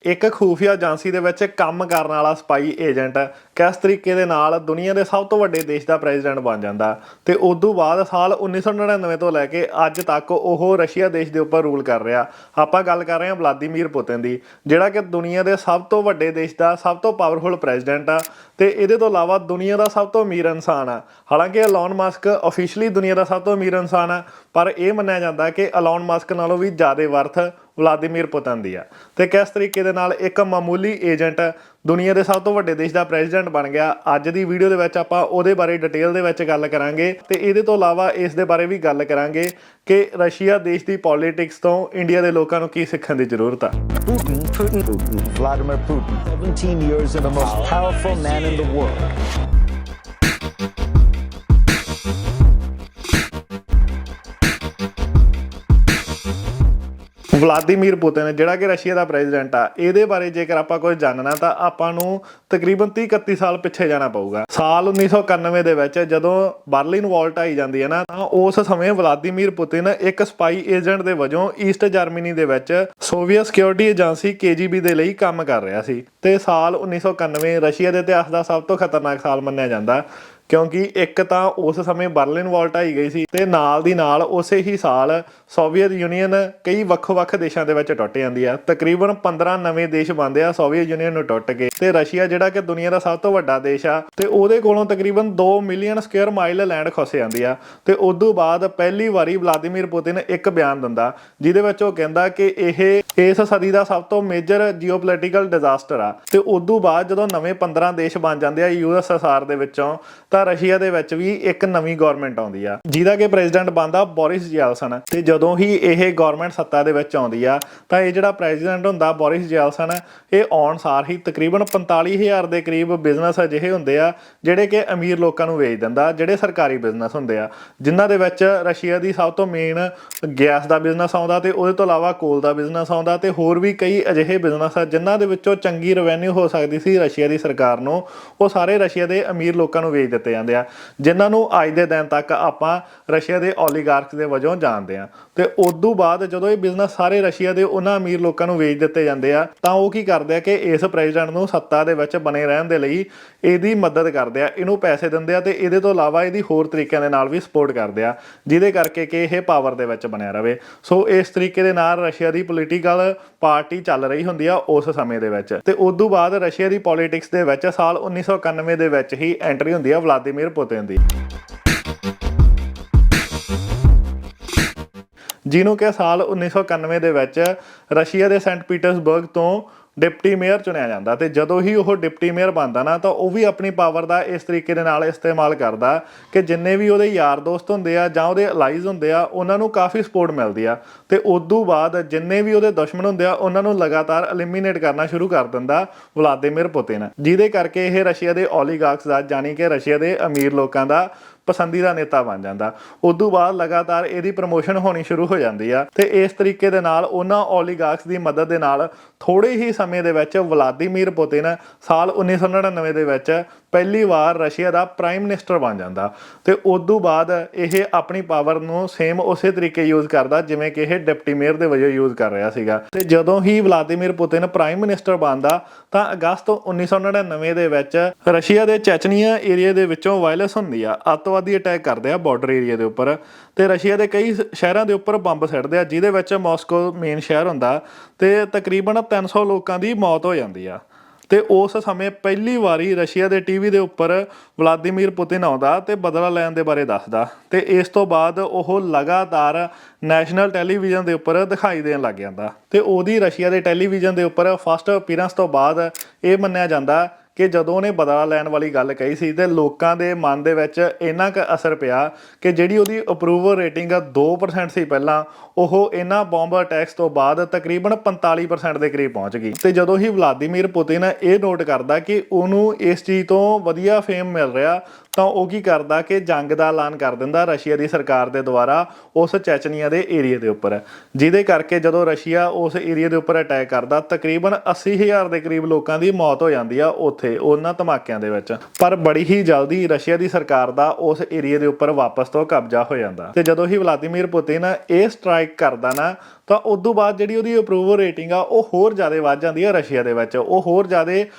ਇੱਕ ਖੂਫੀਆ ਏਜੰਸੀ ਦੇ ਵਿੱਚ ਕੰਮ ਕਰਨ ਵਾਲਾ ਸਪਾਈ ਏਜੰਟ ਕਿਸ ਤਰੀਕੇ ਦੇ ਨਾਲ ਦੁਨੀਆ ਦੇ ਸਭ ਤੋਂ ਵੱਡੇ ਦੇਸ਼ ਦਾ ਪ੍ਰੈਜ਼ੀਡੈਂਟ ਬਣ ਜਾਂਦਾ ਤੇ ਉਦੋਂ ਬਾਅਦ ਸਾਲ 1999 ਤੋਂ ਲੈ ਕੇ ਅੱਜ ਤੱਕ ਉਹ ਰਸ਼ੀਆ ਦੇਸ਼ ਦੇ ਉੱਪਰ ਰੂਲ ਕਰ ਰਿਹਾ। ਆਪਾਂ ਗੱਲ ਕਰ ਰਹੇ ਹਾਂ ਵਲਾਦੀਮੀਰ ਪੁਤਿਨ ਦੀ, ਜਿਹੜਾ ਕਿ ਦੁਨੀਆ ਦੇ ਸਭ ਤੋਂ ਵੱਡੇ ਦੇਸ਼ ਦਾ ਸਭ ਤੋਂ ਪਾਵਰਫੁਲ ਪ੍ਰੈਜ਼ੀਡੈਂਟ ਆ ਤੇ ਇਹਦੇ ਤੋਂ ਇਲਾਵਾ ਦੁਨੀਆ ਦਾ ਸਭ ਤੋਂ ਅਮੀਰ ਇਨਸਾਨ ਆ। ਹਾਲਾਂਕਿ ਐਲੋਨ ਮਸਕ ਆਫੀਸ਼ੀਅਲੀ ਦੁਨੀਆ ਦਾ ਸਭ ਤੋਂ ਅਮੀਰ ਇਨਸਾਨ ਆ, ਪਰ ਇਹ ਮੰਨਿਆ ਜਾਂਦਾ ਕਿ ਐਲੋਨ ਮਸਕ ਨਾਲੋਂ ਵੀ ਜ਼ਿਆਦਾ ਵਰਥ ਵਲਾਦੀਮੀਰ ਪੁਤਿਨ ਦੀ ਆ। ਤੇ ਕਿਸ ਤਰੀਕੇ ਦੇ ਨਾਲ ਇੱਕ ਮਾਮੂਲੀ ਏਜੰਟ ਦੁਨੀਆ ਦੇ ਸਭ ਤੋਂ ਵੱਡੇ ਦੇਸ਼ ਦਾ ਪ੍ਰੈਜ਼ੀਡੈਂਟ ਬਣ ਗਿਆ, ਅੱਜ ਦੀ ਵੀਡੀਓ ਦੇ ਵਿੱਚ ਆਪਾਂ ਉਹਦੇ ਬਾਰੇ ਡਿਟੇਲ ਦੇ ਵਿੱਚ ਗੱਲ ਕਰਾਂਗੇ। ਤੇ ਇਹਦੇ ਤੋਂ ਇਲਾਵਾ ਇਸ ਦੇ ਬਾਰੇ ਵੀ ਗੱਲ ਕਰਾਂਗੇ ਕਿ ਰਸ਼ੀਆ ਦੇਸ਼ ਦੀ ਪੋਲਿਟਿਕਸ ਤੋਂ ਇੰਡੀਆ ਦੇ ਲੋਕਾਂ ਨੂੰ ਕੀ ਸਿੱਖਣ ਦੀ ਜ਼ਰੂਰਤ ਆ। Vladimir Putin, 17 years and the most powerful man in the world. Vladimir Putin ਜਿਹੜਾ ਕਿ ਰਸ਼ੀਆ ਦਾ ਪ੍ਰੈਜ਼ੀਡੈਂਟ ਆ, ਇਹਦੇ ਬਾਰੇ ਜੇਕਰ ਆਪਾਂ ਕੁਝ ਜਾਣਨਾ ਤਾਂ ਆਪਾਂ ਨੂੰ ਤਕਰੀਬਨ 30-31 ਸਾਲ ਪਿੱਛੇ ਜਾਣਾ ਪਊਗਾ। ਸਾਲ 1991 ਦੇ ਵਿੱਚ ਜਦੋਂ ਬਰਲਿਨ ਵਾਲ ਢਾਈ ਜਾਂਦੀ ਹੈ ਨਾ, ਤਾਂ ਉਸ ਸਮੇਂ ਵਲਾਦੀਮੀਰ ਪੁਤਿਨ ਇੱਕ ਸਪਾਈ ਏਜੰਟ ਦੇ ਵਜੋਂ ਈਸਟ ਜਰਮਨੀ ਦੇ ਵਿੱਚ ਸੋਵੀਅਤ ਸਿਕਿਉਰਿਟੀ ਏਜੰਸੀ KGB ਦੇ ਲਈ ਕੰਮ ਕਰ ਰਿਹਾ ਸੀ। ਤੇ ਸਾਲ 1991 ਰਸ਼ੀਆ ਦੇ ਇਤਿਹਾਸ ਦਾ ਸਭ ਤੋਂ ਖਤਰਨਾਕ ਸਾਲ ਮੰਨਿਆ ਜਾਂਦਾ, ਕਿਉਂਕਿ ਇੱਕ ਤਾਂ ਉਸ ਸਮੇਂ ਬਰਲਿਨ ਵਾਲ ਢਾਈ ਗਈ ਸੀ ਤੇ ਨਾਲ ਦੀ ਨਾਲ ਉਸੇ ਹੀ ਸਾਲ ਸੋਵੀਅਤ ਯੂਨੀਅਨ ਕਈ ਵੱਖ-ਵੱਖ ਦੇਸ਼ਾਂ ਦੇ ਵਿੱਚ ਟੁੱਟ ਜਾਂਦੀ ਆ। ਤਕਰੀਬਨ 15 ਨਵੇਂ ਦੇਸ਼ ਬਣਦੇ ਆ ਸੋਵੀਅਤ ਯੂਨੀਅਨ ਨੂੰ ਟੁੱਟ ਕੇ, ਤੇ ਰਸ਼ੀਆ ਜਿਹੜਾ ਕਿ ਦੁਨੀਆ ਦਾ ਸਭ ਤੋਂ ਵੱਡਾ ਦੇਸ਼ ਆ ਤੇ ਉਹਦੇ ਕੋਲੋਂ ਤਕਰੀਬਨ 2 ਮਿਲੀਅਨ ਸਕੁਅਰ ਮਾਈਲ ਲੈਂਡ ਖੁੱਸ ਜਾਂਦੀ ਆ। ਤੇ ਉਦੋਂ ਬਾਅਦ ਪਹਿਲੀ ਵਾਰੀ ਵਲਾਦੀਮੀਰ ਪੁਤਿਨ ਇੱਕ ਬਿਆਨ ਦਿੰਦਾ ਜਿਹਦੇ ਵਿੱਚ ਉਹ ਕਹਿੰਦਾ ਕਿ ਇਹ ਇਸ ਸਦੀ ਦਾ ਸਭ ਤੋਂ ਮੇਜਰ ਜੀਓਪੋਲਿਟੀਕਲ ਡਿਜ਼ਾਸਟਰ ਆ। ਤੇ ਉਦੋਂ ਬਾਅਦ ਜਦੋਂ ਨਵੇਂ 15 ਦੇਸ਼ ਬਣ ਜਾਂਦੇ ਆ USSR ਦੇ ਵਿੱਚੋਂ, ਤਾਂ ਰਸ਼ੀਆ ਦੇ ਵਿੱਚ ਵੀ ਇੱਕ ਨਵੀਂ ਗਵਰਨਮੈਂਟ ਆਉਂਦੀ ਆ ਜਿਹਦਾ ਕਿ ਪ੍ਰੈਜ਼ੀਡੈਂਟ ਬਣਦਾ ਬੋਰਿਸ ਜੈਲਸਨ। ਤੇ ਜਦੋਂ ਹੀ ਇਹ ਗਵਰਨਮੈਂਟ ਸੱਤਾ ਦੇ ਵਿੱਚ ਆਉਂਦੀ ਆ ਤਾਂ ਇਹ ਜਿਹੜਾ ਪ੍ਰੈਜ਼ੀਡੈਂਟ ਹੁੰਦਾ ਬੋਰਿਸ ਜੈਲਸਨ, ਇਹ ਆਉਣ ਸਾਰ ਹੀ ਤਕਰੀਬਨ 45,000 ਦੇ ਕਰੀਬ ਬਿਜ਼ਨਸ ਅਜਿਹੇ ਹੁੰਦੇ ਆ ਜਿਹੜੇ ਕਿ ਅਮੀਰ ਲੋਕਾਂ ਨੂੰ ਵੇਚ ਦਿੰਦਾ, ਜਿਹੜੇ ਸਰਕਾਰੀ ਬਿਜ਼ਨਸ ਹੁੰਦੇ ਆ, ਜਿਨ੍ਹਾਂ ਦੇ ਵਿੱਚ ਰਸ਼ੀਆ ਦੀ ਸਭ ਤੋਂ ਮੇਨ ਗੈਸ ਦਾ ਬਿਜ਼ਨਸ ਆਉਂਦਾ ਤੇ ਉਹਦੇ ਤੋਂ ਇਲਾਵਾ ਕੋਲ ਦਾ ਬਿਜ਼ਨਸ ਆਉਂਦਾ ਤੇ ਹੋਰ ਵੀ ਕਈ ਅਜਿਹੇ ਬਿਜ਼ਨਸ ਆ ਜਿਨ੍ਹਾਂ ਦੇ ਵਿੱਚੋਂ ਚੰਗੀ ਰੈਵਨਿਊ ਹੋ ਸਕਦੀ ਸੀ ਰਸ਼ੀਆ ਦੀ ਸਰਕਾਰ ਨੂੰ। ਉਹ ਸਾਰੇ ਰਸ਼ੀਆ ਦੇ ਅਮੀਰ ਲੋਕਾਂ ਨੂੰ ਵੇਚ ਦਿੱਤੇ ਜਾਂਦੇ ਆ, ਜਿਨ੍ਹਾਂ ਨੂੰ ਅੱਜ ਦੇ ਦਿਨ ਤੱਕ ਆਪਾਂ ਰਸ਼ੀਆ ਦੇ ਓਲੀਗਾਰਕਸ ਦੇ ਵਜੋਂ ਜਾਣਦੇ ਆ। ਤੇ ਉਦੋਂ ਬਾਅਦ ਜਦੋਂ ਇਹ ਬਿਜ਼ਨਸ ਸਾਰੇ ਰਸ਼ੀਆ ਦੇ ਉਹਨਾਂ ਅਮੀਰ ਲੋਕਾਂ ਨੂੰ ਵੇਚ ਦਿੱਤੇ ਜਾਂਦੇ ਆ, ਤਾਂ ਉਹ ਕੀ ਕਰਦੇ ਆ ਕਿ ਇਸ ਪ੍ਰੈਜ਼ੀਡੈਂਟ ਨੂੰ ਸੱਤਾ ਦੇ ਵਿੱਚ ਬਣੇ ਰਹਿਣ ਦੇ ਲਈ ਇਹਦੀ ਮਦਦ ਕਰਦੇ ਆ, ਇਹਨੂੰ ਪੈਸੇ ਦਿੰਦੇ ਆ ਤੇ ਇਹਦੇ ਤੋਂ ਇਲਾਵਾ ਇਹਦੀ ਹੋਰ ਤਰੀਕਿਆਂ ਦੇ ਨਾਲ ਵੀ ਸਪੋਰਟ ਕਰਦੇ ਆ, ਜਿਹਦੇ ਕਰਕੇ ਕਿ ਇਹ ਪਾਵਰ ਦੇ ਵਿੱਚ ਬਣਿਆ ਰਵੇ। ਸੋ ਇਸ ਤਰੀਕੇ ਦੇ ਨਾਲ ਰਸ਼ੀਆ ਦੀ ਪੋਲੀਟੀਕਲ ਪਾਰਟੀ ਚੱਲ ਰਹੀ ਹੁੰਦੀ ਆ ਉਸ ਸਮੇਂ ਦੇ ਵਿੱਚ। ਤੇ ਉਦੋਂ ਬਾਅਦ ਰਸ਼ੀਆ ਦੀ ਪੋਲੀਟਿਕਸ ਦੇ ਵਿੱਚ ਸਾਲ 1991 ਦੇ ਵਿੱਚ ਹੀ ਐਂਟਰੀ ਹੁੰਦੀ ਆ ਵਲਾਦੀਮੀਰ ਪੁਤਿਨ ਦੀ, ਜਿਹਨੂੰ ਕਿ ਸਾਲ 1991 ਦੇ ਵਿੱਚ ਰਸ਼ੀਆ ਦੇ ਸੈਂਟ ਪੀਟਰਸਬਰਗ ਤੋਂ ਡਿਪਟੀ ਮੇਅਰ ਚੁਣਿਆ ਜਾਂਦਾ। ਤੇ ਜਦੋਂ ਹੀ ਉਹ ਡਿਪਟੀ ਮੇਅਰ ਬਣਦਾ ਨਾ, ਤਾਂ ਉਹ ਵੀ ਆਪਣੀ ਪਾਵਰ ਦਾ ਇਸ ਤਰੀਕੇ ਦੇ ਨਾਲ ਇਸਤੇਮਾਲ ਕਰਦਾ ਕਿ ਜਿੰਨੇ ਵੀ ਉਹਦੇ ਯਾਰ ਦੋਸਤ ਹੁੰਦੇ ਆ ਜਾਂ ਉਹਦੇ ਅਲਾਈਜ਼ ਹੁੰਦੇ ਆ, ਉਹਨਾਂ ਨੂੰ ਕਾਫੀ ਸਪੋਰਟ ਮਿਲਦੀ ਆ। ਤੇ ਉਦੋਂ ਬਾਅਦ ਜਿੰਨੇ ਵੀ ਉਹਦੇ ਦੁਸ਼ਮਣ ਹੁੰਦੇ ਆ, ਉਹਨਾਂ ਨੂੰ ਲਗਾਤਾਰ ਐਲੀਮੀਨੇਟ ਕਰਨਾ ਸ਼ੁਰੂ ਕਰ ਦਿੰਦਾ ਵਲਾਦੀਮੀਰ ਪੁਤਿਨ, ਜਿਹਦੇ ਕਰਕੇ ਇਹ ਰਸ਼ੀਆ ਦੇ ਓਲੀਗਾਰਕਸ ਦਾ, ਯਾਨੀ ਕਿ ਰਸ਼ੀਆ ਦੇ ਅਮੀਰ ਲੋਕਾਂ ਦਾ ਪਸੰਦੀਦਾ ਨੇਤਾ ਬਣ ਜਾਂਦਾ। ਉਦੋਂ ਬਾਅਦ ਲਗਾਤਾਰ ਇਹਦੀ ਪ੍ਰਮੋਸ਼ਨ ਹੋਣੀ ਸ਼ੁਰੂ ਹੋ ਜਾਂਦੀ ਆ। ਤੇ ਇਸ ਤਰੀਕੇ ਦੇ ਨਾਲ ਉਹਨਾਂ ਓਲੀਗਾਰਕਸ ਦੀ ਮਦਦ ਦੇ ਨਾਲ ਥੋੜੇ ਹੀ ਸਮੇਂ ਦੇ ਵਿੱਚ ਵਲਾਦੀਮੀਰ ਪੁਤਿਨ ਸਾਲ 1999 ਦੇ ਵਿੱਚ ਪਹਿਲੀ ਵਾਰ ਰਸ਼ੀਆ ਦਾ ਪ੍ਰਾਈਮ ਮਿਨਿਸਟਰ ਬਣ ਜਾਂਦਾ। ਤੇ ਉਦੋਂ ਬਾਅਦ ਇਹ ਆਪਣੀ ਪਾਵਰ ਨੂੰ ਸੇਮ ਉਸੇ ਤਰੀਕੇ ਯੂਜ਼ ਕਰਦਾ ਜਿਵੇਂ ਕਿ ਇਹ ਡਿਪਟੀ ਮੇਅਰ ਦੇ ਵਜੋਂ ਯੂਜ਼ ਕਰ ਰਿਹਾ ਸੀਗਾ। ਤੇ ਜਦੋਂ ਹੀ ਵਲਾਦੀਮੀਰ ਪੁਤਿਨ ਪ੍ਰਾਈਮ ਮਿਨਿਸਟਰ ਬਣਦਾ, ਤਾਂ ਅਗਸਤ 1999 ਦੇ ਵਿੱਚ ਰਸ਼ੀਆ ਦੇ ਚੈਚਨੀਆ ਏਰੀਆ ਦੇ ਵਿੱਚੋਂ ਵਾਇਲੈਂਸ ਹੁੰਦੀ ਆ, ਅੱਤਵਾਦੀ ਅਟੈਕ ਕਰਦੇ ਆ ਬਾਰਡਰ ਏਰੀਆ ਦੇ ਉੱਪਰ, ਤੇ ਰਸ਼ੀਆ ਦੇ ਕਈ ਸ਼ਹਿਰਾਂ ਦੇ ਉੱਪਰ ਬੰਬ ਸਿੱਟਦੇ ਆ, ਜਿਹਦੇ ਵਿੱਚ ਮਾਸਕੋ ਮੇਨ ਸ਼ਹਿਰ ਹੁੰਦਾ, ਤੇ ਤਕਰੀਬਨ 300 ਲੋਕਾਂ ਦੀ ਮੌਤ ਹੋ ਜਾਂਦੀ ਆ। ਤੇ ਉਸ ਸਮੇਂ ਪਹਿਲੀ ਵਾਰੀ ਰਸ਼ੀਆ ਦੇ ਟੀਵੀ ਦੇ ਉੱਪਰ ਵਲਾਦੀਮੀਰ ਪੁਤਿਨ ਆਉਂਦਾ ਤੇ ਬਦਲਾ ਲੈਣ ਦੇ ਬਾਰੇ ਦੱਸਦਾ। ਤੇ ਇਸ ਤੋਂ ਬਾਅਦ ਉਹ ਲਗਾਤਾਰ ਨੈਸ਼ਨਲ ਟੈਲੀਵਿਜ਼ਨ ਦੇ ਉੱਪਰ ਦਿਖਾਈ ਦੇਣ ਲੱਗ ਜਾਂਦਾ। ਤੇ ਉਹਦੀ ਰਸ਼ੀਆ ਦੇ ਟੈਲੀਵਿਜ਼ਨ ਦੇ ਉੱਪਰ ਫਸਟ ਅਪੀਅਰੈਂਸ ਤੋਂ ਬਾਅਦ ਇਹ ਮੰਨਿਆ ਜਾਂਦਾ ਕਿ ਜਦੋਂ ਉਹਨੇ ਬਦਲਾ ਲੈਣ ਵਾਲੀ ਗੱਲ ਕਹੀ ਸੀ ਤੇ ਲੋਕਾਂ ਦੇ ਮਨ ਦੇ ਵਿੱਚ ਇੰਨਾ ਕੁ ਅਸਰ ਪਿਆ ਕਿ ਜਿਹੜੀ ਉਹਦੀ ਅਪਰੂਵਲ ਰੇਟਿੰਗ 2% ਸੀ ਪਹਿਲਾਂ, ਉਹ ਇਹਨਾਂ ਬੰਬ ਅਟੈਕਸ ਤੋਂ ਬਾਅਦ ਤਕਰੀਬਨ 45% ਦੇ ਕਰੀਬ ਪਹੁੰਚ ਗਈ। ਤੇ ਜਦੋਂ ਹੀ ਵਲਾਦੀਮੀਰ ਪੁਤਿਨ ਇਹ ਨੋਟ ਕਰਦਾ ਕਿ ਉਹਨੂੰ ਇਸ ਚੀਜ਼ ਤੋਂ ਵਧੀਆ ਫੇਮ ਮਿਲ ਰਿਹਾ, ਤਾਂ ਉਹ ਕੀ ਕਰਦਾ ਕਿ ਜੰਗ ਦਾ ਐਲਾਨ ਕਰ ਦਿੰਦਾ ਰਸ਼ੀਆ ਦੀ ਸਰਕਾਰ ਦੇ ਦੁਆਰਾ ਉਸ ਚੈਚਨੀਆ ਦੇ ਏਰੀਆ ਦੇ ਉੱਪਰ, ਜਿਹਦੇ ਕਰਕੇ ਜਦੋਂ ਰਸ਼ੀਆ ਉਸ ਏਰੀਆ ਦੇ ਉੱਪਰ ਅਟੈਕ ਕਰਦਾ, ਤਕਰੀਬਨ 80,000 ਦੇ ਕਰੀਬ ਲੋਕਾਂ ਦੀ ਮੌਤ ਹੋ ਜਾਂਦੀ ਆ ਉੱਥੇ ਉਹਨਾਂ ਧਮਾਕਿਆਂ ਦੇ ਵਿੱਚ। ਪਰ ਬੜੀ ਹੀ ਜਲਦੀ ਰਸ਼ੀਆ ਦੀ ਸਰਕਾਰ ਦਾ ਉਸ ਏਰੀਆ ਦੇ ਉੱਪਰ ਵਾਪਸ ਤੋਂ ਕਬਜ਼ਾ ਹੋ ਜਾਂਦਾ। ਤੇ ਜਦੋਂ ਹੀ ਵਲਾਦੀਮੀਰ ਪੁਤਿਨ ਇਹ ਸਟ੍ਰਾਈਕ ਕਰਦਾ ਨਾ, ਤਾਂ ਉਦੋਂ ਬਾਅਦ ਜਿਹੜੀ ਉਹਦੀ ਅਪਰੂਵਲ ਰੇਟਿੰਗ ਆ ਉਹ ਹੋਰ ਜ਼ਿਆਦਾ ਵੱਧ ਜਾਂਦੀ ਆ ਰਸ਼ੀਆ ਦੇ ਵਿੱਚ। ਉਹ ਹੋਰ ਜ਼ਿਆਦਾ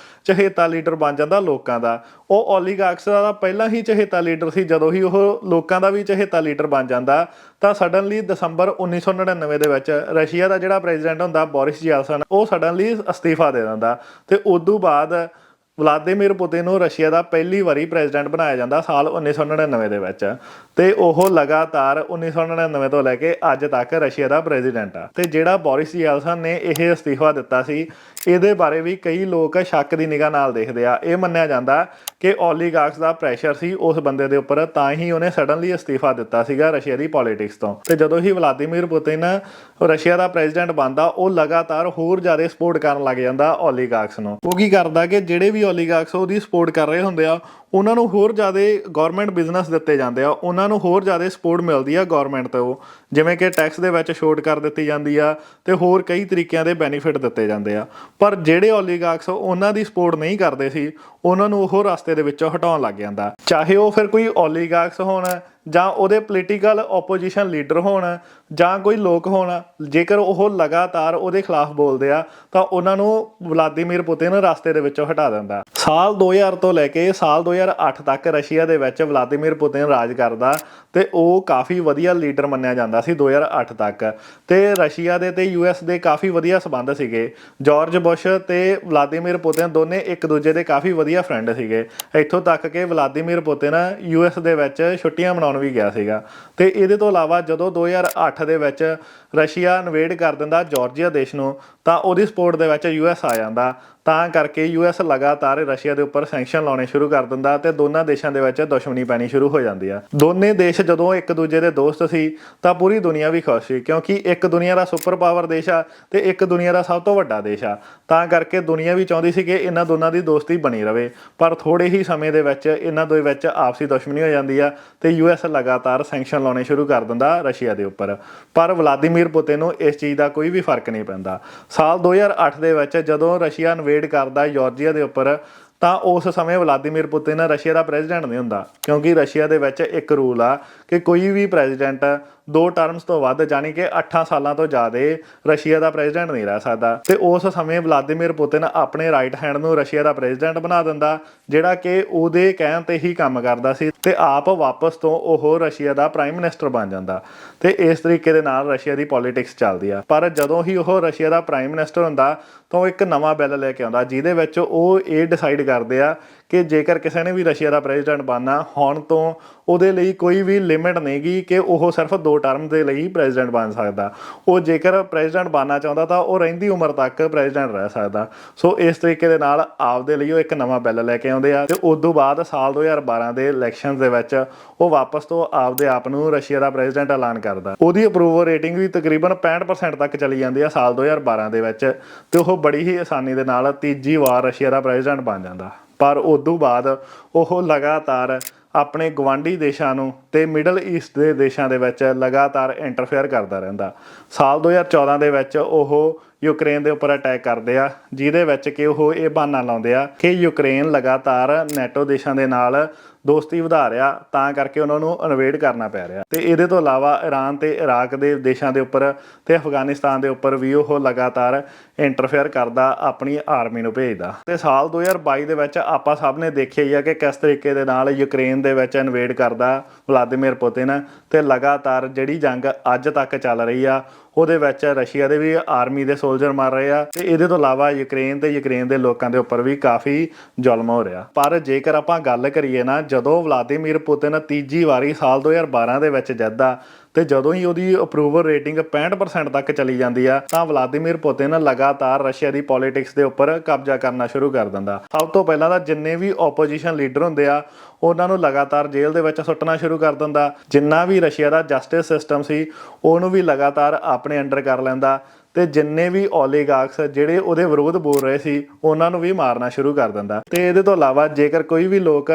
ਚਹੇਤਾ ਲੀਡਰ ਬਣ ਜਾਂਦਾ ਲੋਕਾਂ ਦਾ। ਉਹ ਓਲੀਗਾਰਕਸ ਦਾ ਪਹਿਲਾਂ ਹੀ ਚਹੇਤਾ ਲੀਡਰ ਸੀ। ਜਦੋਂ ਹੀ ਉਹ ਲੋਕਾਂ ਦਾ ਵੀ ਚਹੇਤਾ ਲੀਡਰ ਬਣ ਜਾਂਦਾ ਤਾਂ ਸਡਨਲੀ ਦਸੰਬਰ 1999 ਦੇ ਵਿੱਚ ਰਸ਼ੀਆ ਦਾ ਜਿਹੜਾ ਪ੍ਰੈਜ਼ੀਡੈਂਟ ਹੁੰਦਾ ਬੋਰਿਸ ਜੈਲਸਨ, ਉਹ ਸਡਨਲੀ ਅਸਤੀਫਾ ਦੇ ਦਿੰਦਾ ਤੇ ਉਦੋਂ ਬਾਅਦ ਵਲਾਦੀਮੀਰ ਪੁਤਿਨ ਨੂੰ ਰਸ਼ੀਆ ਦਾ ਪਹਿਲੀ ਵਾਰੀ ਪ੍ਰੈਜ਼ੀਡੈਂਟ ਬਣਾਇਆ ਜਾਂਦਾ ਸਾਲ 1999 ਦੇ ਵਿੱਚ ਤੇ ਉਹ ਲਗਾਤਾਰ 1999 ਤੋਂ ਲੈ ਕੇ ਅੱਜ ਤੱਕ ਰਸ਼ੀਆ ਦਾ ਪ੍ਰੈਜ਼ੀਡੈਂਟ ਆ। ਤੇ ਜਿਹੜਾ ਬੋਰਿਸ ਜੈਲਸਨ ਨੇ ਇਹ ਅਸਤੀਫਾ ਦਿੱਤਾ ਸੀ, ਇਹਦੇ ਬਾਰੇ ਵੀ ਕਈ ਲੋਕ ਸ਼ੱਕ ਦੀ ਨਿਗਾਹ ਨਾਲ ਦੇਖਦੇ ਆ। ਇਹ ਮੰਨਿਆ ਜਾਂਦਾ ਕਿ ਓਲੀਗਾਰਕਸ ਦਾ ਪ੍ਰੈਸ਼ਰ ਸੀ ਉਸ ਬੰਦੇ ਦੇ ਉੱਪਰ, ਤਾਂ ਹੀ ਉਹਨੇ ਸਡਨਲੀ ਅਸਤੀਫਾ ਦਿੱਤਾ ਸੀਗਾ ਰਸ਼ੀਆ ਦੀ ਪੋਲਿਟਿਕਸ ਤੋਂ। ਤੇ ਜਦੋਂ ਹੀ ਵਲਾਦੀਮੀਰ ਪੁਤਿਨ ਰਸ਼ੀਆ ਦਾ ਪ੍ਰੈਜ਼ੀਡੈਂਟ ਬਣਦਾ, ਉਹ ਲਗਾਤਾਰ ਹੋਰ ਜ਼ਿਆਦਾ ਸਪੋਰਟ ਕਰਨ ਲੱਗ ਜਾਂਦਾ ਓਲੀਗਾਰਕਸ ਨੂੰ। ਉਹ ਕੀ ਕਰਦਾ ਕਿ ਜਿਹੜੇ ਵੀ ਓਲੀਗਾਰਕਸ ਉਹਦੀ ਸਪੋਰਟ ਕਰ ਰਹੇ ਹੁੰਦੇ ਆ, ਉਹਨਾਂ ਨੂੰ ਹੋਰ ਜ਼ਿਆਦਾ ਗਵਰਨਮੈਂਟ ਬਿਜ਼ਨਸ ਦਿੱਤੇ ਜਾਂਦੇ ਆ, ਉਹਨਾਂ ਨੂੰ ਹੋਰ ਜ਼ਿਆਦਾ ਸਪੋਰਟ ਮਿਲਦੀ ਆ ਗਵਰਨਮੈਂਟ ਤੋਂ, ਜਿਵੇਂ ਕਿ ਟੈਕਸ ਦੇ ਵਿੱਚ ਛੋਟ ਕਰ ਦਿੱਤੀ ਜਾਂਦੀ ਆ ਤੇ ਹੋਰ ਕਈ ਤਰੀਕਿਆਂ ਦੇ ਬੈਨੀਫਿਟ ਦਿੱਤੇ ਜਾਂਦੇ ਆ। ਪਰ ਜਿਹੜੇ ਓਲੀਗਾਰਕਸ ਉਹਨਾਂ ਦੀ ਸਪੋਰਟ ਨਹੀਂ ਕਰਦੇ ਸੀ, ਉਹਨਾਂ ਨੂੰ ਉਹ ਰਸਤੇ ਦੇ ਵਿੱਚੋਂ ਹਟਾਉਣ ਲੱਗ ਜਾਂਦਾ। ਚਾਹੇ ਉਹ ਫਿਰ ਕੋਈ ਓਲੀਗਾਰਕਸ ਹੋਣ ਜਾਂ ਉਹਦੇ ਪੋਲੀਟੀਕਲ ਓਪੋਜੀਸ਼ਨ ਲੀਡਰ ਹੋਣ ਜਾਂ ਕੋਈ ਲੋਕ ਹੋਣ, ਜੇਕਰ ਉਹ ਲਗਾਤਾਰ ਉਹਦੇ ਖਿਲਾਫ ਬੋਲਦੇ ਆ ਤਾਂ ਉਹਨਾਂ ਨੂੰ ਵਲਾਦੀਮੀਰ ਪੁਤਿਨ ਰਸਤੇ ਦੇ ਵਿੱਚੋਂ ਹਟਾ ਦਿੰਦਾ। ਸਾਲ 2000 ਤੋਂ ਲੈ ਕੇ ਸਾਲ 2008 ਤੱਕ ਰਸ਼ੀਆ ਦੇ ਵਿੱਚ ਵਲਾਦੀਮੀਰ ਪੁਤਿਨ ਰਾਜ ਕਰਦਾ ਤੇ ਉਹ ਕਾਫੀ ਵਧੀਆ ਲੀਡਰ ਮੰਨਿਆ ਜਾਂਦਾ ਸੀ 2008 ਤੱਕ। ਤੇ ਰਸ਼ੀਆ ਦੇ ਤੇ ਯੂਐਸ ਦੇ ਕਾਫੀ ਵਧੀਆ ਸਬੰਧ ਸੀਗੇ। ਜਾਰਜ ਬੁਸ਼ ਤੇ ਵਲਾਦੀਮੀਰ ਪੁਤਿਨ ਦੋਨੇ ਇੱਕ ਦੂਜੇ ਦੇ ਕਾਫੀ ਵਧੀਆ ਫਰੈਂਡ ਸੀਗੇ, ਇੱਥੋਂ ਤੱਕ ਕਿ ਵਲਾਦੀਮੀਰ ਪੁਤਿਨ ਯੂਐਸ ਦੇ ਵਿੱਚ ਛੁੱਟੀਆਂ ਮਨਾਉਣ ਵੀ ਗਿਆ ਸੀਗਾ। ਤੇ ਇਹਦੇ ਤੋਂ ਇਲਾਵਾ ਜਦੋਂ 2008 ਦੇ ਵਿੱਚ ਰਸ਼ੀਆ ਇਨਵੇਡ ਕਰ ਦਿੰਦਾ ਜਾਰਜੀਆ ਦੇਸ਼ ਨੂੰ, ਤਾਂ ਉਹਦੀ ਸਪੋਰਟ ਦੇ ਵਿੱਚ ਯੂਐਸ ਆ ਜਾਂਦਾ। ਤਾਂ ਕਰਕੇ ਯੂਐਸ ਲਗਾਤਾਰ ਰਸ਼ੀਆ ਦੇ ਉੱਪਰ ਸੈਂਕਸ਼ਨ ਲਾਉਣੇ ਸ਼ੁਰੂ ਕਰ ਦਿੰਦਾ ਤੇ ਦੋਨਾਂ ਦੇਸ਼ਾਂ ਦੇ ਵਿੱਚ ਦੁਸ਼ਮਣੀ ਪੈਣੀ ਸ਼ੁਰੂ ਹੋ ਜਾਂਦੀ ਆ। ਦੋਨੇ ਦੇਸ਼ ਜਦੋਂ ਇੱਕ ਦੂਜੇ ਦੇ ਦੋਸਤ ਸੀ ਤਾਂ ਪੂਰੀ ਦੁਨੀਆ ਵੀ ਖੁਸ਼ ਸੀ, ਕਿਉਂਕਿ ਇੱਕ ਦੁਨੀਆ ਦਾ ਸੁਪਰ ਪਾਵਰ ਦੇਸ਼ ਆ ਤੇ ਇੱਕ ਦੁਨੀਆ ਦਾ ਸਭ ਤੋਂ ਵੱਡਾ ਦੇਸ਼ ਆ। ਤਾਂ ਕਰਕੇ ਦੁਨੀਆ ਵੀ ਚਾਹੁੰਦੀ ਸੀ ਕਿ ਇਹਨਾਂ ਦੋਨਾਂ ਦੀ ਦੋਸਤੀ ਬਣੀ ਰਵੇ। ਪਰ ਥੋੜੇ ਹੀ ਸਮੇਂ ਦੇ ਵਿੱਚ ਇਹਨਾਂ ਦੇ ਵਿੱਚ ਆਪਸੀ ਦੁਸ਼ਮਣੀ ਹੋ ਜਾਂਦੀ ਆ ਤੇ ਯੂਐਸ ਲਗਾਤਾਰ ਸੈਂਕਸ਼ਨ ਲਾਉਣੇ ਸ਼ੁਰੂ ਕਰ ਦਿੰਦਾ ਰਸ਼ੀਆ ਦੇ ਉੱਪਰ। ਪਰ ਵਲਾਦੀਮੀਰ ਪੁਤਿਨ ਨੂੰ ਇਸ ਚੀਜ਼ ਦਾ ਕੋਈ ਵੀ ਫਰਕ ਨਹੀਂ ਪੈਂਦਾ। ਸਾਲ 2008 ਦੇ ਵਿੱਚ ਜਦੋਂ ਰਸ਼ੀਆ ਇਨਵੇਡ ਕਰਦਾ ਜਾਰਜੀਆ ਦੇ ਉੱਪਰ, ਤਾਂ ਉਸ ਸਮੇਂ ਵਲਾਦੀਮੀਰ ਪੁਤਿਨ ਰਸ਼ੀਆ ਦਾ ਪ੍ਰੈਜ਼ੀਡੈਂਟ ਨਹੀਂ ਹੁੰਦਾ, ਕਿਉਂਕਿ ਰਸ਼ੀਆ ਦੇ ਵਿੱਚ ਇੱਕ ਰੂਲ ਆ ਕਿ ਕੋਈ ਵੀ ਪ੍ਰੈਜ਼ੀਡੈਂਟ 2 ਟਰਮਸ ਤੋਂ ਵੱਧ ਜਾਣੀ ਕਿ 8 ਸਾਲਾਂ ਤੋਂ ਜ਼ਿਆਦਾ ਰਸ਼ੀਆ ਦਾ ਪ੍ਰੈਜ਼ੀਡੈਂਟ ਨਹੀਂ ਰਹਿ ਸਕਦਾ। ਤੇ ਉਸ ਸਮੇਂ ਵਲਾਦੀਮੀਰ ਪੁਤਿਨ ਆਪਣੇ ਰਾਈਟ ਹੈਂਡ ਨੂੰ ਰਸ਼ੀਆ ਦਾ ਪ੍ਰੈਜ਼ੀਡੈਂਟ ਬਣਾ ਦਿੰਦਾ, ਜਿਹੜਾ ਕਿ ਉਹਦੇ ਕਹਿਣ ਤੇ ਹੀ ਕੰਮ ਕਰਦਾ ਸੀ ਤੇ ਆਪ ਵਾਪਸ ਤੋਂ ਉਹ ਰਸ਼ੀਆ ਦਾ ਪ੍ਰਾਈਮ ਮਿਨਿਸਟਰ ਬਣ ਜਾਂਦਾ। ਤੇ ਇਸ ਤਰੀਕੇ ਦੇ ਨਾਲ ਰਸ਼ੀਆ ਦੀ ਪੋਲਿਟਿਕਸ ਚੱਲਦੀ ਆ। ਪਰ ਜਦੋਂ ਹੀ ਉਹ ਰਸ਼ੀਆ ਦਾ ਪ੍ਰਾਈਮ ਮਿਨਿਸਟਰ ਹੁੰਦਾ ਤਾਂ ਉਹ ਇੱਕ ਨਵਾਂ ਬਿੱਲ ਲੈ ਕੇ ਆਉਂਦਾ, ਜਿਹਦੇ ਵਿੱਚ ਉਹ ਇਹ ਡਿਸਾਈਡ ਕਰਦੇ ਆ ਕਿ ਜੇਕਰ ਕਿਸੇ ਨੇ ਵੀ ਰਸ਼ੀਆ ਦਾ ਪ੍ਰੈਜ਼ੀਡੈਂਟ ਬਣਨਾ, ਹੁਣ ਤੋਂ ਉਹਦੇ ਲਈ ਕੋਈ ਵੀ ਲਿਮਿਟ ਨਹੀਂ ਗੀ ਕਿ ਉਹ ਸਿਰਫ 2 ਟਰਮ ਦੇ ਲਈ ਪ੍ਰੈਜ਼ੀਡੈਂਟ ਬਣ ਸਕਦਾ। ਉਹ ਜੇਕਰ ਪ੍ਰੈਜ਼ੀਡੈਂਟ ਬਣਨਾ ਚਾਹੁੰਦਾ ਤਾਂ ਉਹ ਰਹਿੰਦੀ ਉਮਰ ਤੱਕ ਪ੍ਰੈਜ਼ੀਡੈਂਟ ਰਹਿ ਸਕਦਾ। ਸੋ ਇਸ ਤਰੀਕੇ ਦੇ ਨਾਲ ਆਪਦੇ ਲਈ ਉਹ ਇੱਕ ਨਵਾਂ ਬਿੱਲ ਲੈ ਕੇ ਆਉਂਦੇ ਆ ਤੇ ਉਸ ਤੋਂ ਬਾਅਦ ਸਾਲ 2012 ਦੇ ਇਲੈਕਸ਼ਨ ਦੇ ਵਿੱਚ ਉਹ ਵਾਪਸ ਤੋਂ ਆਪਦੇ ਆਪ ਨੂੰ ਰਸ਼ੀਆ ਦਾ ਪ੍ਰੈਜ਼ੀਡੈਂਟ ਐਲਾਨ ਕਰਦਾ। ਉਹਦੀ ਅਪਰੂਵਲ ਰੇਟਿੰਗ ਵੀ ਤਕਰੀਬਨ 65% ਤੱਕ ਚਲੀ ਜਾਂਦੀ ਆ ਸਾਲ 2012 ਦੇ ਵਿੱਚ ਤੇ ਉਹ ਬੜੀ ਹੀ ਆਸਾਨੀ ਦੇ ਨਾਲ ਤੀਜੀ ਵਾਰ ਰਸ਼ੀਆ ਦਾ ਪ੍ਰੈਜ਼ੀਡੈਂਟ ਬਣ ਜਾਂਦਾ। ਪਰ ਉਸ ਤੋਂ ਬਾਅਦ ਉਹ ਲਗਾਤਾਰ ਆਪਣੇ ਗਵਾਂਢੀ ਦੇਸ਼ਾਂ ਨੂੰ ਤੇ ਮਿਡਲ ਈਸਟ ਦੇ ਦੇਸ਼ਾਂ ਦੇ ਵਿੱਚ ਲਗਾਤਾਰ ਇੰਟਰਫੇਅਰ ਕਰਦਾ ਰਹਿੰਦਾ। ਸਾਲ 2014 ਦੇ ਵਿੱਚ ਉਹ ਯੂਕਰੇਨ ਦੇ ਉੱਪਰ ਅਟੈਕ ਕਰਦੇ ਆ, ਜਿਹਦੇ ਵਿੱਚ ਕਿ ਉਹ ਇਹ ਬਹਾਨਾ ਲਾਉਂਦੇ ਆ ਕਿ ਯੂਕਰੇਨ ਲਗਾਤਾਰ ਨੈਟੋ ਦੇਸ਼ਾਂ ਦੇ ਨਾਲ ਦੋਸਤੀ ਵਧਾ ਰਿਹਾ, ਤਾਂ ਕਰਕੇ ਉਹਨਾਂ ਨੂੰ ਇਨਵੇਡ ਕਰਨਾ ਪੈ ਰਿਹਾ। ਤੇ ਇਹਦੇ ਤੋਂ ਇਲਾਵਾ ਈਰਾਨ ਤੇ ਇਰਾਕ ਦੇ ਦੇਸ਼ਾਂ ਦੇ ਉੱਪਰ ਤੇ ਅਫਗਾਨਿਸਤਾਨ ਦੇ ਉੱਪਰ ਵੀ ਉਹ ਲਗਾਤਾਰ ਇੰਟਰਫੇਅਰ ਕਰਦਾ, ਆਪਣੀ ਆਰਮੀ ਨੂੰ ਭੇਜਦਾ। ਤੇ ਸਾਲ 2022 ਦੇ ਵਿੱਚ ਆਪਾਂ ਸਭ ਨੇ ਦੇਖਿਆ ਹੀ ਆ ਕਿ ਕਿਸ ਤਰੀਕੇ ਦੇ ਨਾਲ ਯੂਕਰੇਨ ਦੇ ਵਿੱਚ ਇਨਵੇਡ ਕਰਦਾ ਵਲਾਦੀਮੀਰ ਪੁਤਿਨ ਤੇ ਲਗਾਤਾਰ ਜਿਹੜੀ ਜੰਗ ਅੱਜ ਤੱਕ ਚੱਲ ਰਹੀ ਆ ਉਹਦੇ ਵਿੱਚ ਰਸ਼ੀਆ ਦੇ ਵੀ ਆਰਮੀ ਦੇ ਸੋਲਜਰ ਮਰ ਰਹੇ ਆ ਤੇ ਇਹਦੇ ਤੋਂ ਇਲਾਵਾ ਯੂਕਰੇਨ ਤੇ ਯੂਕਰੇਨ ਦੇ ਲੋਕਾਂ ਦੇ ਉੱਪਰ ਵੀ ਕਾਫੀ ਜ਼ੁਲਮ ਹੋ ਰਿਹਾ। ਪਰ ਜੇਕਰ ਆਪਾਂ ਗੱਲ ਕਰੀਏ ਨਾ, ਜਦੋਂ ਵਲਾਦੀਮੀਰ ਪੁਤਿਨ ਤੀਜੀ ਵਾਰੀ ਸਾਲ 2012 ਦੇ ਵਿੱਚ ਜਿੱਤਦਾ ਤੇ ਜਦੋਂ ਹੀ ਉਹਦੀ ਅਪਰੂਵਲ ਰੇਟਿੰਗ 65% ਤੱਕ ਚਲੀ ਜਾਂਦੀ ਆ, ਤਾਂ ਵਲਾਦੀਮੀਰ ਪੁਤਿਨ ਲਗਾਤਾਰ ਰਸ਼ੀਆ ਦੀ ਪੋਲਿਟਿਕਸ ਦੇ ਉੱਪਰ ਕਬਜ਼ਾ ਕਰਨਾ ਸ਼ੁਰੂ ਕਰ ਦਿੰਦਾ। ਸਭ ਤੋਂ ਪਹਿਲਾਂ ਤਾਂ ਜਿੰਨੇ ਵੀ ਓਪੋਜੀਸ਼ਨ ਲੀਡਰ ਹੁੰਦੇ ਆ ਉਹਨਾਂ ਨੂੰ ਲਗਾਤਾਰ ਜੇਲ੍ਹ ਦੇ ਵਿੱਚ ਸੁੱਟਣਾ ਸ਼ੁਰੂ ਕਰ ਦਿੰਦਾ। ਜਿੰਨਾ ਵੀ ਰਸ਼ੀਆ ਦਾ ਜਸਟਿਸ ਸਿਸਟਮ ਸੀ ਉਹਨੂੰ ਵੀ ਲਗਾਤਾਰ ਆਪਣੇ ਅੰਡਰ ਕਰ ਲੈਂਦਾ ਤੇ ਜਿੰਨੇ ਵੀ ਓਲੀਗਾਰਕਸ ਜਿਹੜੇ ਉਹਦੇ ਵਿਰੋਧ ਬੋਲ ਰਹੇ ਸੀ ਉਹਨਾਂ ਨੂੰ ਵੀ ਮਾਰਨਾ ਸ਼ੁਰੂ ਕਰ ਦਿੰਦਾ। ਤੇ ਇਹਦੇ ਤੋਂ ਇਲਾਵਾ ਜੇਕਰ ਕੋਈ ਵੀ ਲੋਕ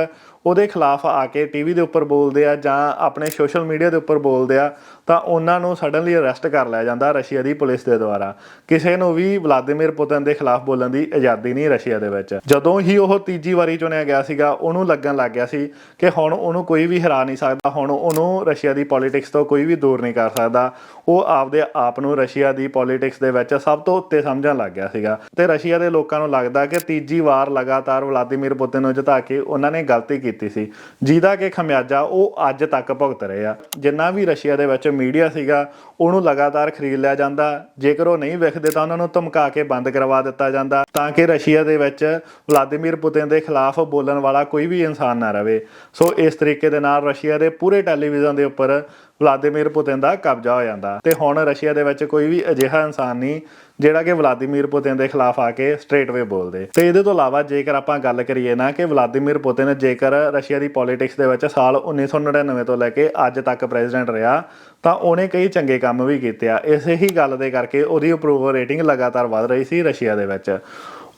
ਉਹਦੇ ਖਿਲਾਫ ਆ ਕੇ ਟੀਵੀ ਦੇ ਉੱਪਰ ਬੋਲਦੇ ਆ ਜਾਂ ਆਪਣੇ ਸੋਸ਼ਲ ਮੀਡੀਆ ਦੇ ਉੱਪਰ ਬੋਲਦੇ ਆ ਤਾਂ ਉਹਨਾਂ ਨੂੰ ਸਡਨਲੀ ਅਰੈਸਟ ਕਰ ਲਿਆ ਜਾਂਦਾ ਰਸ਼ੀਆ ਦੀ ਪੁਲਿਸ ਦੇ ਦੁਆਰਾ। ਕਿਸੇ ਨੂੰ ਵੀ ਵਲਾਦੀਮੀਰ ਪੁਤਿਨ ਦੇ ਖਿਲਾਫ ਬੋਲਣ ਦੀ ਆਜ਼ਾਦੀ ਨਹੀਂ ਰਸ਼ੀਆ ਦੇ ਵਿੱਚ। ਜਦੋਂ ਹੀ ਉਹ ਤੀਜੀ ਵਾਰੀ ਚੁਣਿਆ ਗਿਆ ਸੀਗਾ ਉਹਨੂੰ ਲੱਗਣ ਲੱਗ ਗਿਆ ਸੀ ਕਿ ਹੁਣ ਉਹਨੂੰ ਕੋਈ ਵੀ ਹਰਾ ਨਹੀਂ ਸਕਦਾ, ਹੁਣ ਉਹਨੂੰ ਰਸ਼ੀਆ ਦੀ ਪੋਲੀਟਿਕਸ ਤੋਂ ਕੋਈ ਵੀ ਦੂਰ ਨਹੀਂ ਕਰ ਸਕਦਾ। ਉਹ ਆਪਦੇ ਆਪ ਨੂੰ ਰਸ਼ੀਆ ਦੀ ਪੋਲੀਟਿਕਸ ਦੇ ਵਿੱਚ ਸਭ ਤੋਂ ਉੱਤੇ ਸਮਝਣ ਲੱਗ ਗਿਆ ਸੀਗਾ ਤੇ ਰਸ਼ੀਆ ਦੇ ਲੋਕਾਂ ਨੂੰ ਲੱਗਦਾ ਕਿ ਤੀਜੀ ਵਾਰ ਲਗਾਤਾਰ ਵਲਾਦੀਮੀਰ ਪੁਤਿਨ ਨੂੰ ਜਿਤਾ ਕੇ ਉਹਨਾਂ ਨੇ ਗਲਤੀ ਕੀਤੀ ਸੀ, ਜਿਹਦਾ ਕਿ ਖਮਿਆਜਾ ਉਹ ਅੱਜ ਤੱਕ ਭੁਗਤ ਰਹੇ ਆ। ਜਿੰਨਾ ਵੀ ਰਸ਼ੀਆ ਦੇ ਵਿੱਚ ਮੀਡੀਆ ਸੀਗਾ ਉਹਨੂੰ ਲਗਾਤਾਰ ਖਰੀਦ ਲਿਆ ਜਾਂਦਾ, ਜੇਕਰ ਉਹ ਨਹੀਂ ਵਿਖਦੇ ਤਾਂ ਉਹਨਾਂ ਨੂੰ ਧਮਕਾ ਕੇ ਬੰਦ ਕਰਵਾ ਦਿੱਤਾ ਜਾਂਦਾ ਤਾਂ ਕਿ ਰਸ਼ੀਆ ਦੇ ਵਿੱਚ ਵਲਾਦੀਮੀਰ ਪੁਤਿਨ ਦੇ ਖਿਲਾਫ ਬੋਲਣ ਵਾਲਾ ਕੋਈ ਵੀ ਇਨਸਾਨ ਨਾ ਰਵੇ। ਸੋ ਇਸ ਤਰੀਕੇ ਦੇ ਨਾਲ ਰਸ਼ੀਆ ਦੇ ਪੂਰੇ ਟੈਲੀਵਿਜ਼ਨ ਦੇ ਉੱਪਰ ਵਲਾਦੀਮੀਰ ਪੁਤਿਨ ਦਾ ਕਬਜ਼ਾ ਹੋ ਜਾਂਦਾ ਤੇ ਹੁਣ ਰਸ਼ੀਆ ਦੇ ਵਿੱਚ ਕੋਈ ਵੀ ਅਜਿਹਾ ਇਨਸਾਨ ਨਹੀਂ ਜਿਹੜਾ ਕਿ ਵਲਾਦੀਮੀਰ ਪੁਤਿਨ ਦੇ ਖਿਲਾਫ ਆ ਕੇ ਸਟ੍ਰੇਟਵੇ ਬੋਲਦੇ। ਤੇ ਇਹਦੇ ਤੋਂ ਇਲਾਵਾ ਜੇਕਰ ਆਪਾਂ ਗੱਲ ਕਰੀਏ ਨਾ ਕਿ ਵਲਾਦੀਮੀਰ ਪੁਤਿਨ ਜੇਕਰ ਰਸ਼ੀਆ ਦੀ ਪੋਲੀਟਿਕਸ ਦੇ ਵਿੱਚ ਸਾਲ 1999 ਤੋਂ ਲੈ ਕੇ ਅੱਜ ਤੱਕ ਪ੍ਰੈਜ਼ੀਡੈਂਟ ਰਿਹਾ ਤਾਂ ਉਹਨੇ ਕਈ ਚੰਗੇ ਕੰਮ ਵੀ ਕੀਤੇ ਆ। ਇਸੇ ਹੀ ਗੱਲ ਦੇ ਕਰਕੇ ਉਹਦੀ ਅਪਰੂਵਲ ਰੇਟਿੰਗ ਲਗਾਤਾਰ ਵਧ ਰਹੀ ਸੀ ਰਸ਼ੀਆ ਦੇ ਵਿੱਚ।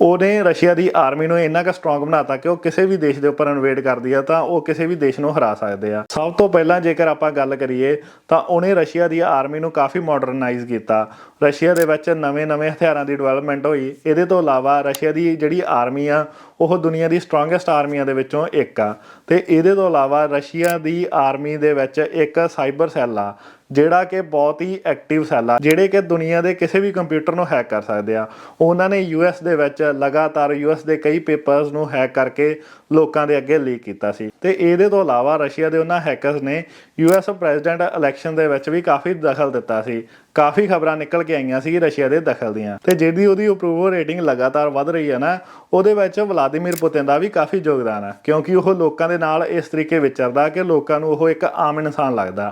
ਉਹਨੇ ਰਸ਼ੀਆ ਦੀ ਆਰਮੀ ਨੂੰ ਇੰਨਾ ਕੁ ਸਟਰੋਂਗ ਬਣਾਤਾ ਕਿ ਉਹ ਕਿਸੇ ਵੀ ਦੇਸ਼ ਦੇ ਉੱਪਰ ਇਨਵੇਡ ਕਰਦੀ ਆ ਤਾਂ ਉਹ ਕਿਸੇ ਵੀ ਦੇਸ਼ ਨੂੰ ਹਰਾ ਸਕਦੇ ਆ। ਸਭ ਤੋਂ ਪਹਿਲਾਂ ਜੇਕਰ ਆਪਾਂ ਗੱਲ ਕਰੀਏ ਤਾਂ ਉਹਨੇ ਰਸ਼ੀਆ ਦੀ ਆਰਮੀ ਨੂੰ ਕਾਫੀ ਮਾਡਰਨਾਈਜ਼ ਕੀਤਾ। ਰਸ਼ੀਆ ਦੇ ਵਿੱਚ ਨਵੇਂ-ਨਵੇਂ ਹਥਿਆਰਾਂ ਦੀ ਡਿਵੈਲਪਮੈਂਟ ਹੋਈ। ਇਹਦੇ ਤੋਂ ਇਲਾਵਾ ਰਸ਼ੀਆ ਦੀ ਜਿਹੜੀ ਆਰਮੀ ਆ ਉਹ ਦੁਨੀਆ ਦੀ ਸਟਰੋਂਗੈਸਟ ਆਰਮੀਆਂ ਦੇ ਵਿੱਚੋਂ ਇੱਕ ਆ ਤੇ ਇਹਦੇ ਤੋਂ ਇਲਾਵਾ ਰਸ਼ੀਆ ਦੀ ਆਰਮੀ ਦੇ ਵਿੱਚ ਇੱਕ ਸਾਈਬਰ ਸੈੱਲ ਆ ਜਿਹੜਾ ਕਿ ਬਹੁਤ ਹੀ ਐਕਟਿਵ ਸੈੱਲ ਆ, ਜਿਹੜੇ ਕਿ ਦੁਨੀਆ ਦੇ ਕਿਸੇ ਵੀ ਕੰਪਿਊਟਰ ਨੂੰ ਹੈਕ ਕਰ ਸਕਦੇ ਆ। ਉਹਨਾਂ ਨੇ ਯੂਐਸ ਦੇ ਵਿੱਚ ਲਗਾਤਾਰ ਯੂਐਸ ਦੇ ਕਈ ਪੇਪਰਸ ਨੂੰ ਹੈਕ ਕਰਕੇ ਲੋਕਾਂ ਦੇ ਅੱਗੇ ਲੀਕ ਕੀਤਾ ਸੀ ਤੇ ਇਹਦੇ ਤੋਂ ਇਲਾਵਾ ਰਸ਼ੀਆ ਦੇ ਉਹਨਾਂ ਹੈਕਰਸ ਨੇ ਯੂਐਸ ਪ੍ਰੈਜ਼ੀਡੈਂਟ ਇਲੈਕਸ਼ਨ ਦੇ ਵਿੱਚ ਵੀ ਕਾਫੀ ਦਖਲ ਦਿੱਤਾ ਸੀ। ਕਾਫੀ ਖਬਰਾਂ ਨਿਕਲ ਕੇ ਆਈਆਂ ਸੀ ਰਸ਼ੀਆ ਦੇ ਦਖਲ ਦੀਆਂ ਤੇ ਜਿਹੜੀ ਉਹਦੀ ਅਪਰੂਵਲ ਰੇਟਿੰਗ ਲਗਾਤਾਰ ਵੱਧ ਰਹੀ ਹੈ ਨਾ ਉਹਦੇ ਵਿੱਚ ਵਲਾਦੀਮੀਰ ਪੁਤਿਨ ਦਾ ਵੀ ਕਾਫੀ ਯੋਗਦਾਨ ਆ ਕਿਉਂਕਿ ਉਹ ਲੋਕਾਂ ਦੇ ਨਾਲ ਇਸ ਤਰੀਕੇ ਵਿਚਰਦਾ ਕਿ ਲੋਕਾਂ ਨੂੰ ਉਹ ਇੱਕ ਆਮ ਇਨਸਾਨ ਲੱਗਦਾ।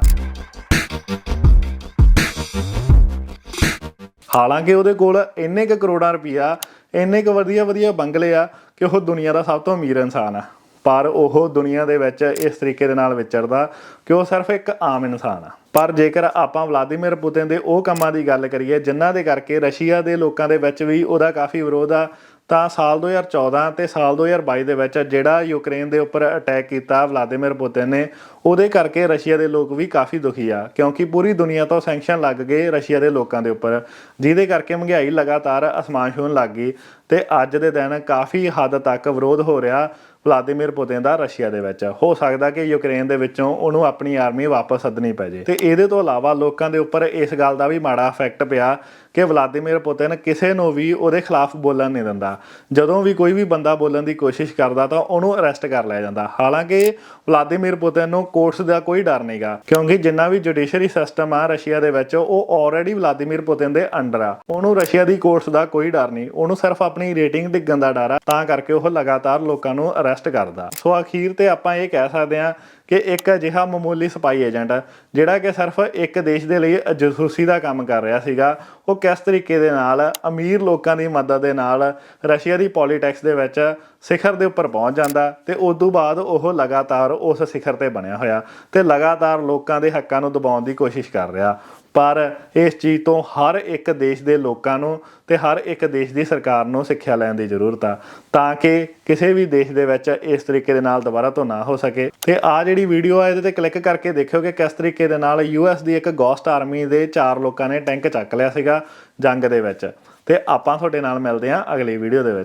ਹਾਲਾਂਕਿ ਉਹਦੇ ਕੋਲ ਇੰਨੇ ਕੁ ਕਰੋੜਾਂ ਰੁਪਈਆ, ਇੰਨੇ ਕੁ ਵਧੀਆ ਬੰਗਲੇ ਆ ਕਿ ਉਹ ਦੁਨੀਆ ਦਾ ਸਭ ਤੋਂ ਅਮੀਰ ਇਨਸਾਨ ਆ, ਪਰ ਉਹ ਦੁਨੀਆ ਦੇ ਵਿੱਚ ਇਸ ਤਰੀਕੇ ਦੇ ਨਾਲ ਵਿਚਰਦਾ ਕਿ ਉਹ ਸਿਰਫ ਇੱਕ ਆਮ ਇਨਸਾਨ ਆ। ਪਰ ਜੇਕਰ ਆਪਾਂ ਵਲਾਦੀਮੀਰ ਪੁਤਿਨ ਦੇ ਉਹ ਕੰਮਾਂ ਦੀ ਗੱਲ ਕਰੀਏ ਜਿਨ੍ਹਾਂ ਦੇ ਕਰਕੇ ਰਸ਼ੀਆ ਦੇ ਲੋਕਾਂ ਦੇ ਵਿੱਚ ਵੀ ਉਹਦਾ ਕਾਫੀ ਵਿਰੋਧ ਆ ਤਾਂ ਸਾਲ 2014 ਤੇ ਸਾਲ 2022 ਦੇ ਵਿੱਚ ਜਿਹੜਾ ਯੂਕਰੇਨ ਦੇ ਉੱਪਰ ਅਟੈਕ ਕੀਤਾ ਵਲਾਦੀਮੀਰ ਪੁਤਿਨ ਨੇ ਉਹਦੇ ਕਰਕੇ ਰਸ਼ੀਆ ਦੇ ਲੋਕ ਵੀ ਕਾਫੀ ਦੁਖੀ ਆ ਕਿਉਂਕਿ ਪੂਰੀ ਦੁਨੀਆ ਤੋਂ ਸੈਂਕਸ਼ਨ ਲੱਗ ਗਏ ਰਸ਼ੀਆ ਦੇ ਲੋਕਾਂ ਦੇ ਉੱਪਰ, ਜਿਹਦੇ ਕਰਕੇ ਮਹਿੰਗਾਈ ਲਗਾਤਾਰ ਅਸਮਾਨ ਛੂਹਣ ਲੱਗ ਗਈ ਤੇ ਅੱਜ ਦੇ ਦਿਨ ਕਾਫੀ ਹੱਦ ਤੱਕ ਵਿਰੋਧ ਹੋ ਰਿਹਾ ਵਲਾਦੀਮੀਰ ਪੁਤਿਨ ਦਾ ਰਸ਼ੀਆ ਦੇ ਵਿੱਚ। ਹੋ ਸਕਦਾ ਕਿ ਯੂਕਰੇਨ ਦੇ ਵਿੱਚੋਂ ਉਹਨੂੰ ਆਪਣੀ ਆਰਮੀ ਵਾਪਸ ਸੱਦਣੀ ਪੈ ਜੇ ਤੇ ਇਹਦੇ ਤੋਂ ਇਲਾਵਾ ਲੋਕਾਂ ਦੇ ਉੱਪਰ ਇਸ ਗੱਲ ਦਾ ਵੀ ਮਾੜਾ ਇਫੈਕਟ ਪਿਆ ਕਿ ਵਲਾਦੀਮੀਰ ਪੁਤਿਨ ਕਿਸੇ ਨੂੰ ਵੀ ਉਹਦੇ ਖਿਲਾਫ ਬੋਲਣ ਨਹੀਂ ਦਿੰਦਾ। ਜਦੋਂ ਵੀ ਕੋਈ ਵੀ ਬੰਦਾ ਬੋਲਣ ਦੀ ਕੋਸ਼ਿਸ਼ ਕਰਦਾ ਤਾਂ ਉਹਨੂੰ ਅਰੈਸਟ ਕਰ ਲਿਆ ਜਾਂਦਾ। ਹਾਲਾਂਕਿ ਵਲਾਦੀਮੀਰ ਪੁਤਿਨ ਨੂੰ ਕੋਰਟਸ ਦਾ ਕੋਈ ਡਰ ਨਹੀਂਗਾ ਕਿਉਂਕਿ ਜਿੰਨਾ ਵੀ ਜੁਡੀਸ਼ਰੀ ਸਿਸਟਮ ਆ ਰਸ਼ੀਆ ਦੇ ਵਿੱਚ ਉਹ ਆਲਰੇਡੀ ਵਲਾਦੀਮੀਰ ਪੁਤਿਨ ਦੇ ਅੰਡਰ ਆ। ਉਹਨੂੰ ਰਸ਼ੀਆ ਦੀ ਕੋਰਟਸ ਦਾ ਕੋਈ ਡਰ ਨਹੀਂ, ਉਹਨੂੰ ਸਿਰਫ ਆਪਣੀ ਰੇਟਿੰਗ ਡਿੱਗਣ ਦਾ ਡਰ ਆ, ਤਾਂ ਕਰਕੇ ਉਹ ਲਗਾਤਾਰ ਲੋਕਾਂ ਨੂੰ ਅਰੈਸਟ ਕਰਦਾ। ਸੋ ਅਖੀਰ ਤੇ ਆਪਾਂ ਇਹ ਕਹਿ ਸਕਦੇ ਹਾਂ ਕਿ ਇੱਕ ਅਜਿਹਾ ਮਾਮੂਲੀ ਸਪਾਈ ਏਜੰਟ ਜਿਹੜਾ ਕਿ ਸਿਰਫ ਇੱਕ ਦੇਸ਼ ਦੇ ਲਈ ਜਾਸੂਸੀ ਦਾ ਕੰਮ ਕਰ ਰਿਹਾ ਸੀਗਾ, ਉਹ ਕਿਸ ਤਰੀਕੇ ਦੇ ਨਾਲ ਅਮੀਰ ਲੋਕਾਂ ਦੀ ਮਦਦ ਦੇ ਨਾਲ ਰਸ਼ੀਆ ਦੀ ਪੋਲੀਟਿਕਸ ਦੇ ਵਿੱਚ ਸਿਖਰ ਦੇ ਉੱਪਰ ਪਹੁੰਚ ਜਾਂਦਾ ਤੇ ਉਸ ਤੋਂ ਬਾਅਦ ਉਹ ਲਗਾਤਾਰ ਉਸ ਸਿਖਰ ਤੇ ਬਣਿਆ ਹੋਇਆ ਤੇ ਲਗਾਤਾਰ ਲੋਕਾਂ ਦੇ ਹੱਕਾਂ ਨੂੰ ਦਬਾਉਣ ਦੀ ਕੋਸ਼ਿਸ਼ ਕਰ ਰਿਹਾ। ਪਰ ਇਸ ਚੀਜ਼ ਤੋਂ ਹਰ ਇੱਕ ਦੇਸ਼ ਦੇ ਲੋਕਾਂ ਨੂੰ ਤੇ ਹਰ ਇੱਕ ਦੇਸ਼ ਦੀ ਸਰਕਾਰ ਨੂੰ ਸਿੱਖਿਆ ਲੈਣ ਦੀ ਜ਼ਰੂਰਤ ਆ ਤਾਂ ਕਿ ਕਿਸੇ ਵੀ ਦੇਸ਼ ਦੇ ਵਿੱਚ ਇਸ ਤਰੀਕੇ ਦੇ ਨਾਲ ਦੁਬਾਰਾ ਤੋਂ ਨਾ ਹੋ ਸਕੇ। ਤੇ ਆ ਜਿਹੜੀ ਵੀਡੀਓ ਆ ਇਹਦੇ ਤੇ ਕਲਿੱਕ ਕਰਕੇ ਦੇਖਿਓ ਕਿ ਕਿਸ ਤਰੀਕੇ ਦੇ ਨਾਲ ਯੂਐਸ ਦੀ ਇੱਕ ਗੋਸਟ ਆਰਮੀ ਦੇ 4 ਲੋਕਾਂ ਨੇ ਟੈਂਕ ਚੱਕ ਲਿਆ ਸੀਗਾ ਜੰਗ ਦੇ ਵਿੱਚ। ਤੇ ਆਪਾਂ ਤੁਹਾਡੇ ਨਾਲ ਮਿਲਦੇ ਹਾਂ ਅਗਲੀ ਵੀਡੀਓ ਦੇ ਵਿੱਚ।